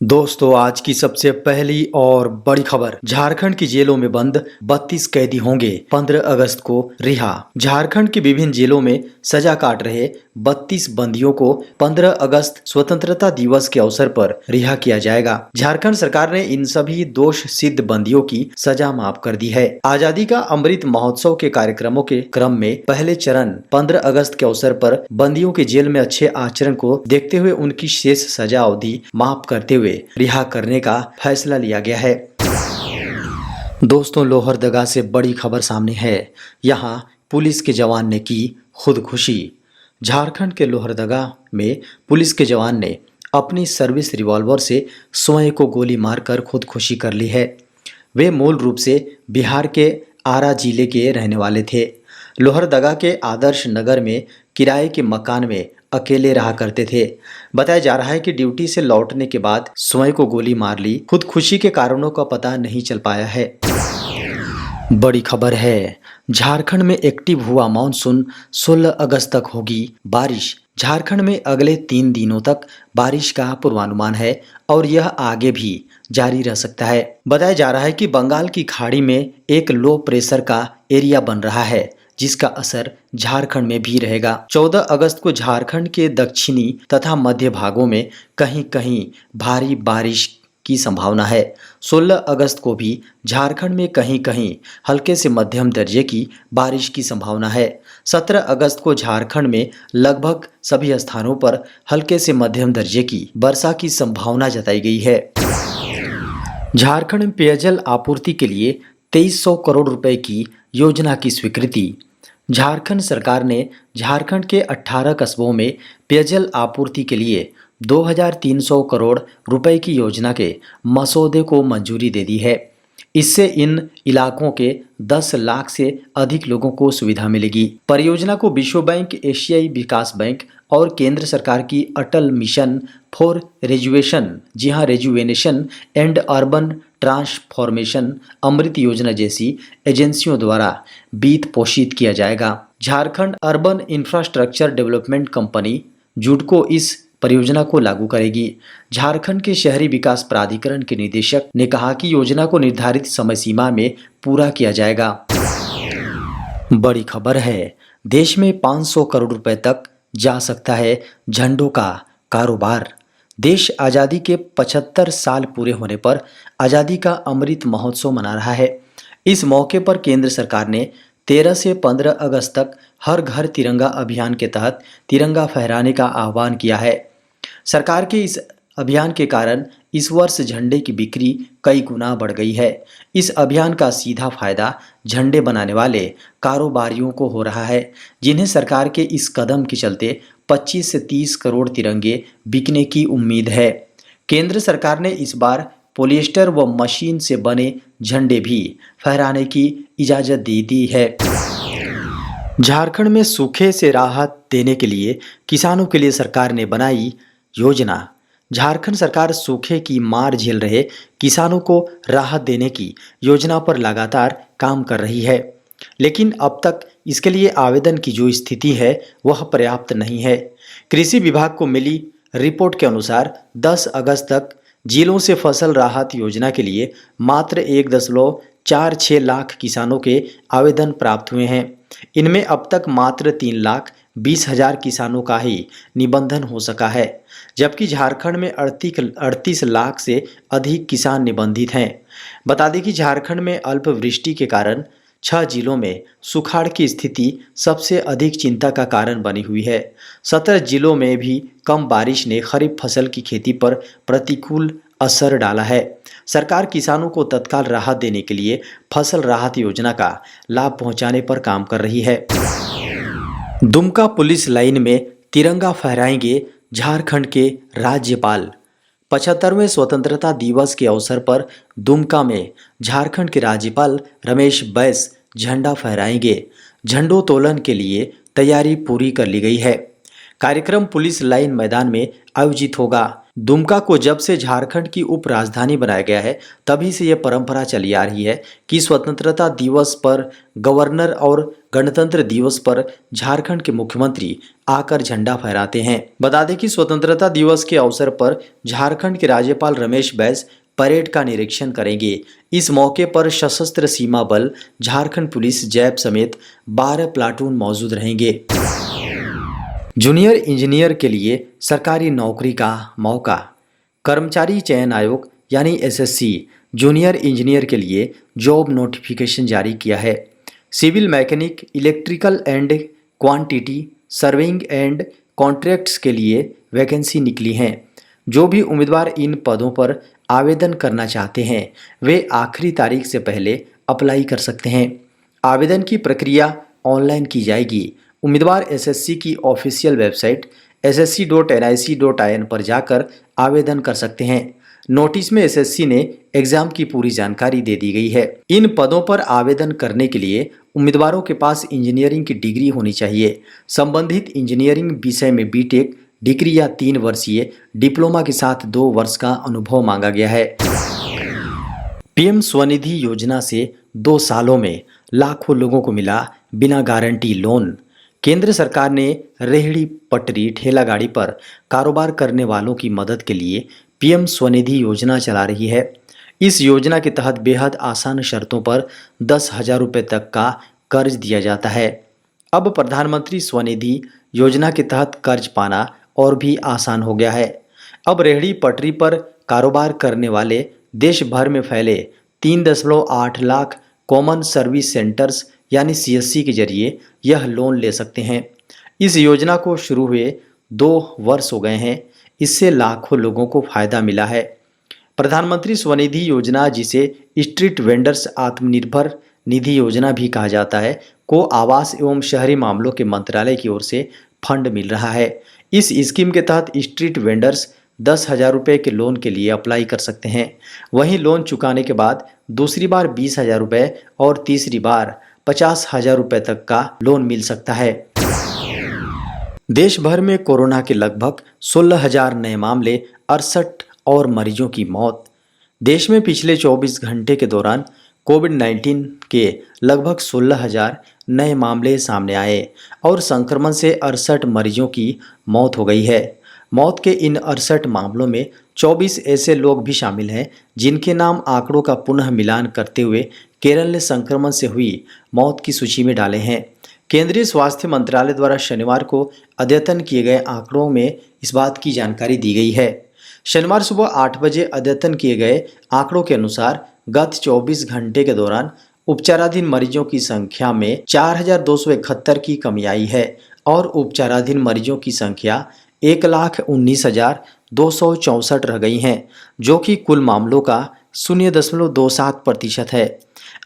दोस्तों, आज की सबसे पहली और बड़ी खबर। झारखंड की जेलों में बंद 32 कैदी होंगे 15 अगस्त को रिहा। झारखंड की विभिन्न जेलों में सजा काट रहे 32 बंदियों को 15 अगस्त स्वतंत्रता दिवस के अवसर पर रिहा किया जाएगा। झारखंड सरकार ने इन सभी दोष सिद्ध बंदियों की सजा माफ कर दी है। आजादी का अमृत महोत्सव के कार्यक्रमों के क्रम में पहले चरण 15 अगस्त के अवसर पर बंदियों के जेल में अच्छे आचरण को देखते हुए उनकी शेष सजा अवधि माफ करते हुए रिहा करने का फैसला लिया गया है। दोस्तों, लोहरदगा से बड़ी खबर सामने है। यहाँ पुलिस के जवान ने की खुदकुशी। झारखंड के लोहरदगा में पुलिस के जवान ने अपनी सर्विस रिवॉल्वर से स्वयं को गोली मारकर खुदकुशी कर ली है। वे मूल रूप से बिहार के आरा जिले के रहने वाले थे। लोहरदगा के आदर्श नगर में किराए के मकान में अकेले रहा करते थे। बताया जा रहा है कि ड्यूटी से लौटने के बाद स्वयं को गोली मार ली। खुदकुशी के कारणों का पता नहीं चल पाया है। बड़ी खबर है, झारखंड में एक्टिव हुआ मानसून। 16 अगस्त तक होगी बारिश। झारखंड में अगले 3 दिनों तक बारिश का पूर्वानुमान है और यह आगे भी जारी रह सकता है। बताया जा रहा है कि बंगाल की खाड़ी में एक लो प्रेशर का एरिया बन रहा है, जिसका असर झारखंड में भी रहेगा। 14 अगस्त को झारखंड के दक्षिणी तथा मध्य भागों में कहीं कहीं भारी बारिश की संभावना है। 16 अगस्त को भी झारखंड में कहीं कहीं हल्के से मध्यम दर्जे की बारिश की संभावना है। 17 अगस्त को झारखंड में लगभग सभी स्थानों पर हल्के से मध्यम दर्जे की वर्षा की संभावना जताई गई है। झारखंड में पेयजल आपूर्ति के लिए 2300 करोड़ रुपए की योजना की स्वीकृति। झारखंड सरकार ने झारखंड के 18 कस्बों में पेयजल आपूर्ति के लिए 2300 करोड़ रुपए की योजना के मसौदे को मंजूरी दे दी है। इससे इन इलाकों के 10 लाख से अधिक लोगों को सुविधा मिलेगी। परियोजना को विश्व बैंक, एशियाई विकास बैंक और केंद्र सरकार की Atal mission for rejuvenation and urban transformation Amrut योजना जैसी एजेंसियों द्वारा वित्त पोषित किया जाएगा। Jharkhand urban infrastructure development company Judco इस परियोजना को लागू करेगी। झारखंड के शहरी विकास प्राधिकरण के निदेशक ने कहा कि योजना को निर्धारित समय सीमा में पूरा किया जाएगा। बड़ी खबर है, देश में 500 करोड़ रुपए तक जा सकता है झंडों का कारोबार। देश आज़ादी के 75 साल पूरे होने पर आज़ादी का अमृत महोत्सव मना रहा है। इस मौके पर केंद्र सरकार ने 13 से 15 अगस्त तक हर घर तिरंगा अभियान के तहत तिरंगा फहराने का आह्वान किया है। सरकार के इस अभियान के कारण इस वर्ष झंडे की बिक्री कई गुना बढ़ गई है। इस अभियान का सीधा फायदा झंडे बनाने वाले कारोबारियों को हो रहा है, जिन्हें सरकार के इस कदम के चलते 25 से 30 करोड़ तिरंगे बिकने की उम्मीद है। केंद्र सरकार ने इस बार पॉलिएस्टर व मशीन से बने झंडे भी फहराने की इजाजत दे दी है। झारखंड में सूखे से राहत देने के लिए किसानों के लिए सरकार ने बनाई योजना। झारखंड सरकार सूखे की मार झेल रहे किसानों को राहत देने की योजना पर लगातार काम कर रही है, लेकिन अब तक इसके लिए आवेदन की जो स्थिति है वह पर्याप्त नहीं है। कृषि विभाग को मिली रिपोर्ट के अनुसार 10 अगस्त तक जिलों से फसल राहत योजना के लिए मात्र 1.46 लाख किसानों के आवेदन प्राप्त हुए हैं। इनमें अब तक मात्र 3,20,000 किसानों का ही निबंधन हो सका है, जबकि झारखंड में 38 लाख से अधिक किसान निबंधित हैं। बता दें कि झारखंड में अल्पवृष्टि के कारण 6 जिलों में सुखाड़ की स्थिति सबसे अधिक चिंता का कारण बनी हुई है। 17 जिलों में भी कम बारिश ने खरीफ फसल की खेती पर प्रतिकूल असर डाला है। सरकार किसानों को तत्काल राहत देने के लिए फसल राहत योजना का लाभ पहुंचाने पर काम कर रही है। दुमका पुलिस लाइन में तिरंगा फहराएंगे झारखंड के राज्यपाल। 75वें स्वतंत्रता दिवस के अवसर पर दुमका में झारखंड के राज्यपाल रमेश बैस झंडा फहराएंगे। झंडोत्तोलन के लिए तैयारी पूरी कर ली गई है। कार्यक्रम पुलिस लाइन मैदान में आयोजित होगा। दुमका को जब से झारखंड की उप राजधानी बनाया गया है, तभी से यह परंपरा चली आ रही है कि स्वतंत्रता दिवस पर गवर्नर और गणतंत्र दिवस पर झारखंड के मुख्यमंत्री आकर झंडा फहराते हैं। बता दें कि स्वतंत्रता दिवस के अवसर पर झारखंड के राज्यपाल रमेश बैस परेड का निरीक्षण करेंगे। इस मौके पर सशस्त्र सीमा बल, झारखंड पुलिस, जैप समेत 12 प्लाटून मौजूद रहेंगे। जूनियर इंजीनियर के लिए सरकारी नौकरी का मौका। कर्मचारी चयन आयोग यानी एसएससी जूनियर इंजीनियर के लिए जॉब नोटिफिकेशन जारी किया है। Civil mechanic, electrical and quantity surveying and contracts के लिए वैकेंसी निकली हैं। जो भी उम्मीदवार इन पदों पर आवेदन करना चाहते हैं, वे आखिरी तारीख से पहले अप्लाई कर सकते हैं। आवेदन की प्रक्रिया ऑनलाइन की जाएगी। उम्मीदवार एसएससी की ऑफिशियल वेबसाइट ssc.nic.in पर जाकर आवेदन कर सकते हैं। नोटिस में एसएससी ने एग्जाम की पूरी जानकारी दे दी गई है। इन पदों पर आवेदन करने के लिए उम्मीदवारों के पास इंजीनियरिंग की डिग्री होनी चाहिए। संबंधित इंजीनियरिंग विषय में बीटेक डिग्री या 3 वर्षीय डिप्लोमा के साथ 2 वर्ष का अनुभव मांगा गया है। पीएम स्वनिधि योजना से 2 सालों में लाखों लोगों को मिला बिना गारंटी लोन। केंद्र सरकार ने रेहड़ी पटरी ठेला गाड़ी पर कारोबार करने वालों की मदद के लिए पीएम स्वनिधि योजना चला रही है। इस योजना के तहत बेहद आसान शर्तों पर 10,000 रुपये तक का कर्ज दिया जाता है। अब प्रधानमंत्री स्वनिधि योजना के तहत कर्ज पाना और भी आसान हो गया है। अब रेहड़ी पटरी पर कारोबार करने वाले देश भर में फैले 3.8 लाख कॉमन सर्विस सेंटर्स यानी सीएससी के जरिए यह लोन ले सकते हैं। इस योजना को शुरू हुए 2 वर्ष हो गए हैं। इससे लाखों लोगों को फायदा मिला है। प्रधानमंत्री स्वनिधि योजना, जिसे स्ट्रीट वेंडर्स आत्मनिर्भर निधि योजना भी कहा जाता है, को आवास एवं शहरी मामलों के मंत्रालय की ओर से फंड मिल रहा है। इस स्कीम के तहत स्ट्रीट वेंडर्स 10,000 रुपये के लोन के लिए अप्लाई कर सकते हैं। वहीं लोन चुकाने के बाद दूसरी बार 20,000 रुपये और तीसरी बार 50,000 रुपये तक का लोन मिल सकता है। देश भर में कोरोना के लगभग 16,000 नए मामले, 68 और मरीजों की मौत। देश में पिछले 24 घंटे के दौरान कोविड-19 के लगभग 16,000 नए मामले सामने आए और संक्रमण से 68 मरीजों की मौत हो गई है। मौत के इन 68 मामलों में 24 ऐसे लोग भी शामिल हैं जिनके नाम आंकड़ों का पुनः मिलान करते हुए केरल ने संक्रमण से हुई मौत की सूची में डाले हैं। केंद्रीय स्वास्थ्य मंत्रालय द्वारा शनिवार को अद्यतन किए गए आंकड़ों में इस बात की जानकारी दी गई है। शनिवार सुबह 8 बजे अद्यतन किए गए आंकड़ों के अनुसार गत 24 घंटे के दौरान उपचाराधीन मरीजों की संख्या में 4,271 की कमी आई है और उपचाराधीन मरीजों की संख्या 1,19,264 रह गई हैं, जो कि कुल मामलों का 0.27% है।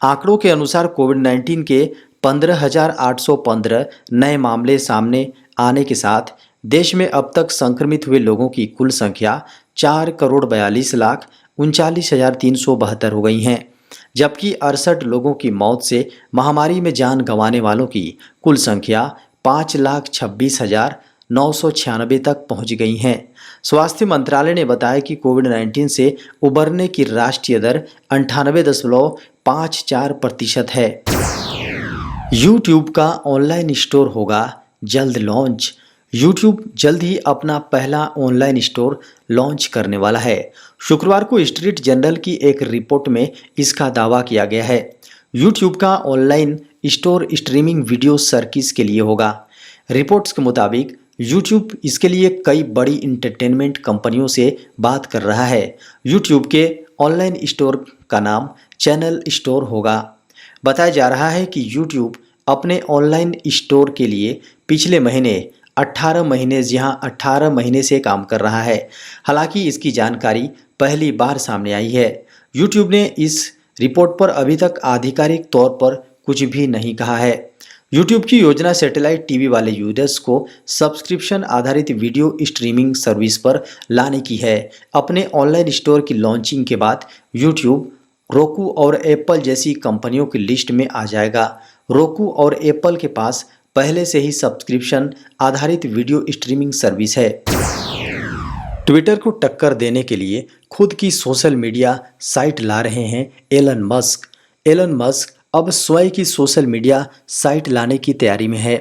आंकड़ों के अनुसार कोविड-19 के 15,815 नए मामले सामने आने के साथ देश में अब तक संक्रमित हुए लोगों की कुल संख्या 4,42,39,372 हो गई हैं, जबकि 68 लोगों की मौत से महामारी में जान गंवाने वालों की कुल संख्या 5,26,996 तक पहुंच गई हैं। स्वास्थ्य मंत्रालय ने बताया कि कोविड-19 से उबरने की राष्ट्रीय दर 98.54% है। यूट्यूब का ऑनलाइन स्टोर होगा जल्द लॉन्च। यूट्यूब जल्द ही अपना पहला ऑनलाइन स्टोर लॉन्च करने वाला है। शुक्रवार को स्ट्रीट जर्नल की एक रिपोर्ट में इसका दावा किया गया है। यूट्यूब का online store streaming video service के लिए होगा। रिपोर्ट्स के मुताबिक यूट्यूब इसके लिए कई बड़ी इंटरटेनमेंट कंपनियों से बात कर रहा है। यूट्यूब के ऑनलाइन स्टोर का नाम चैनल स्टोर होगा। बताया जा रहा है कि यूट्यूब अपने ऑनलाइन स्टोर के लिए पिछले महीने 18 महीने से काम कर रहा है। हालांकि इसकी जानकारी पहली बार सामने आई है। यूट्यूब ने इस रिपोर्ट पर अभी तक आधिकारिक तौर पर कुछ भी नहीं कहा है। यूट्यूब की योजना सैटेलाइट टीवी वाले यूजर्स को सब्सक्रिप्शन आधारित वीडियो स्ट्रीमिंग सर्विस पर लाने की है। अपने ऑनलाइन स्टोर की लॉन्चिंग के बाद यूट्यूब रोकू और एप्पल जैसी कंपनियों की लिस्ट में आ जाएगा। रोकू और एप्पल के पास पहले से ही सब्सक्रिप्शन आधारित वीडियो स्ट्रीमिंग सर्विस है। ट्विटर को टक्कर देने के लिए खुद की सोशल मीडिया साइट ला रहे हैं एलन मस्क। एलन मस्क अब स्वयं की सोशल मीडिया साइट लाने की तैयारी में है।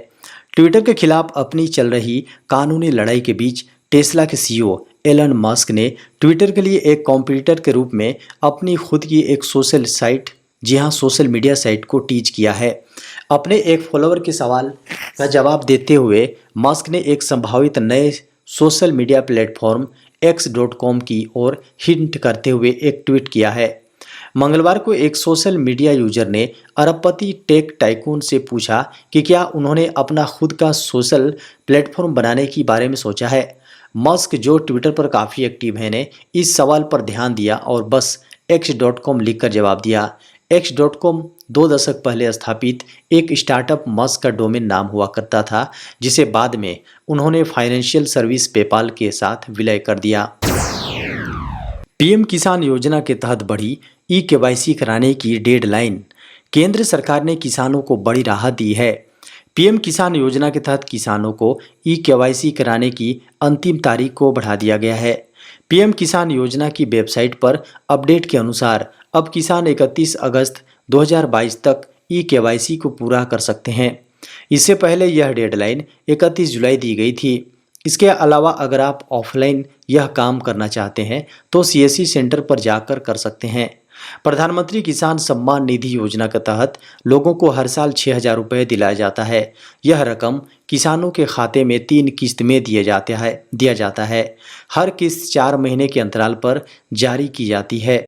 ट्विटर के खिलाफ अपनी चल रही कानूनी लड़ाई के बीच टेस्ला के सीईओ एलन मस्क ने ट्विटर के लिए एक कॉम्पिटिटर के रूप में अपनी खुद की एक सोशल साइट, जी हाँ सोशल मीडिया साइट को टीच किया है। अपने एक फॉलोअर के सवाल का जवाब देते हुए मस्क ने एक संभावित नए सोशल मीडिया प्लेटफॉर्म x.com की ओर हिंट करते हुए एक ट्वीट किया है। मंगलवार को एक सोशल मीडिया यूजर ने अरबपति टेक टाइकून से पूछा कि क्या उन्होंने अपना खुद का सोशल प्लेटफॉर्म बनाने के बारे में सोचा है। मस्क, जो ट्विटर पर काफ़ी एक्टिव हैं, ने इस सवाल पर ध्यान दिया और बस x.com लिखकर जवाब दिया। x.com 2 दशक पहले स्थापित एक स्टार्टअप मस्क का डोमेन नाम हुआ करता था, जिसे बाद में उन्होंने फाइनेंशियल सर्विस पेपाल के साथ विलय कर दिया। पीएम किसान योजना के तहत बढ़ी ई-केवाईसी कराने की डेडलाइन। केंद्र सरकार ने किसानों को बड़ी राहत दी है। पीएम किसान योजना के तहत किसानों को ई-केवाईसी कराने की अंतिम तारीख को बढ़ा दिया गया है। पीएम किसान योजना की वेबसाइट पर अपडेट के अनुसार अब किसान 31 अगस्त 2022 तक ई-केवाईसी को पूरा कर सकते हैं। इससे पहले यह डेडलाइन 31 जुलाई दी गई थी। इसके अलावा अगर आप ऑफलाइन यह काम करना चाहते हैं तो सीएससी सेंटर पर जाकर कर सकते हैं। प्रधानमंत्री किसान सम्मान निधि योजना के तहत लोगों को हर साल 6,000 रुपये दिलाया जाता है। यह रकम किसानों के खाते में 3 किस्त में दिया जाता है। हर किस्त 4 महीने के अंतराल पर जारी की जाती है।